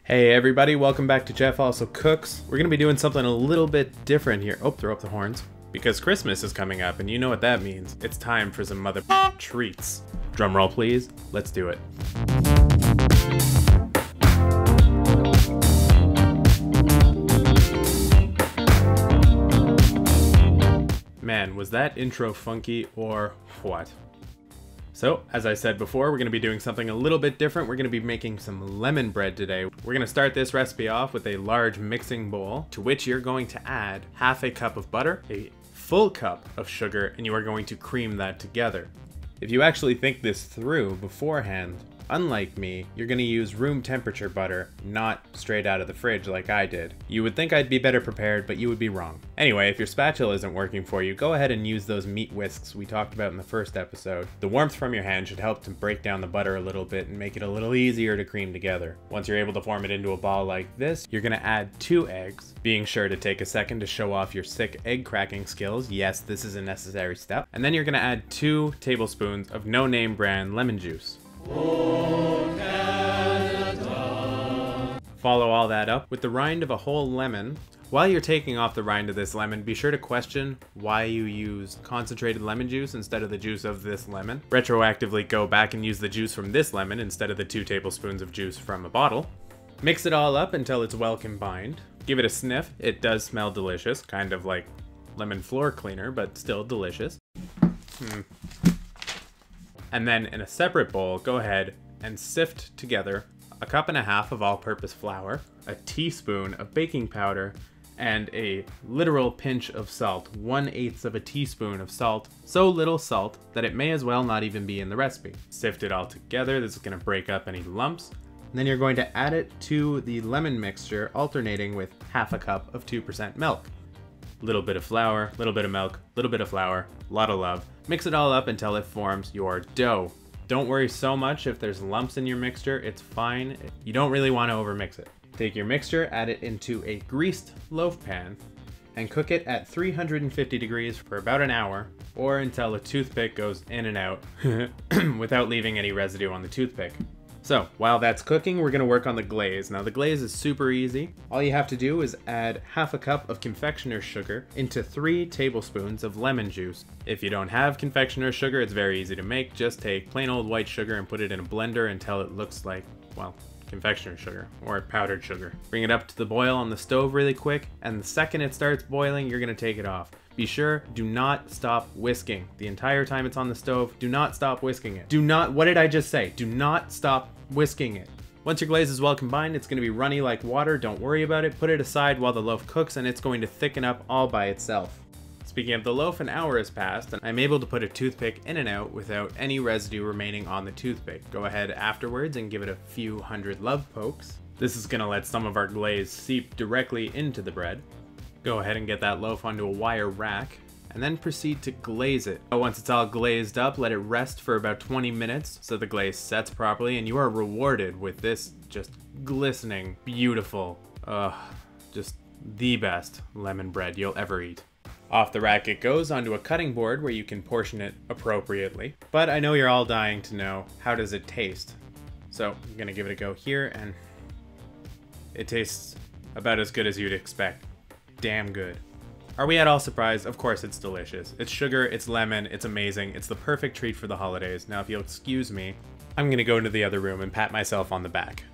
Hey everybody, welcome back to Jeff Also Cooks. We're gonna be doing something a little bit different here. Oh, throw up the horns. Because Christmas is coming up and you know what that means. It's time for some mother treats. Drum roll please, let's do it. Man, was that intro funky or what? So, as I said before, we're going to be doing something a little bit different. We're going to be making some lemon bread today. We're going to start this recipe off with a large mixing bowl, to which you're going to add half a cup of butter, a full cup of sugar, and you are going to cream that together. If you actually think this through beforehand, unlike me, you're going to use room temperature butter, not straight out of the fridge like I did. You would think I'd be better prepared, but you would be wrong. Anyway, if your spatula isn't working for you, go ahead and use those meat whisks we talked about in the first episode. The warmth from your hand should help to break down the butter a little bit and make it a little easier to cream together. Once you're able to form it into a ball like this, you're going to add 2 eggs, being sure to take a second to show off your sick egg cracking skills. Yes, this is a necessary step. And then you're going to add 2 tablespoons of no-name brand lemon juice. Follow all that up with the rind of a whole lemon. While you're taking off the rind of this lemon, be sure to question why you use concentrated lemon juice instead of the juice of this lemon. Retroactively go back and use the juice from this lemon instead of the 2 tablespoons of juice from a bottle. Mix it all up until it's well combined. Give it a sniff. It does smell delicious, kind of like lemon floor cleaner, but still delicious. And then in a separate bowl, go ahead and sift together 1.5 cups of all-purpose flour, a teaspoon of baking powder, and a literal pinch of salt, 1/8 of a teaspoon of salt, so little salt that it may as well not even be in the recipe. Sift it all together. This is going to break up any lumps. And then you're going to add it to the lemon mixture, alternating with 1/2 cup of 2% milk. Little bit of flour, little bit of milk, little bit of flour, lot of love. Mix it all up until it forms your dough. Don't worry so much if there's lumps in your mixture, it's fine. You don't really want to overmix it. Take your mixture, add it into a greased loaf pan, and cook it at 350 degrees for about an hour, or until a toothpick goes in and out without leaving any residue on the toothpick. So, while that's cooking, we're gonna work on the glaze. Now, the glaze is super easy. All you have to do is add 1/2 cup of confectioner's sugar into 3 tablespoons of lemon juice. If you don't have confectioner's sugar, it's very easy to make. Just take plain old white sugar and put it in a blender until it looks like, well, confectioner's sugar or powdered sugar. Bring it up to the boil on the stove really quick, and the second it starts boiling, you're gonna take it off. Be sure, do not stop whisking. The entire time it's on the stove, do not stop whisking it. What did I just say? Do not stop whisking it. Once your glaze is well combined, it's going to be runny like water. Don't worry about it. Put it aside while the loaf cooks and it's going to thicken up all by itself. Speaking of the loaf, an hour has passed and I'm able to put a toothpick in and out without any residue remaining on the toothpick. Go ahead afterwards and give it a few hundred love pokes. This is going to let some of our glaze seep directly into the bread. Go ahead and get that loaf onto a wire rack, and then proceed to glaze it. Once it's all glazed up, let it rest for about 20 minutes so the glaze sets properly, and you are rewarded with this just glistening, beautiful, just the best lemon bread you'll ever eat. Off the rack it goes onto a cutting board where you can portion it appropriately. But I know you're all dying to know, how does it taste? So I'm gonna give it a go here, and it tastes about as good as you'd expect. Damn good. Are we at all surprised? Of course it's delicious. It's sugar, it's lemon, it's amazing. It's the perfect treat for the holidays. Now if you'll excuse me, I'm gonna go into the other room and pat myself on the back.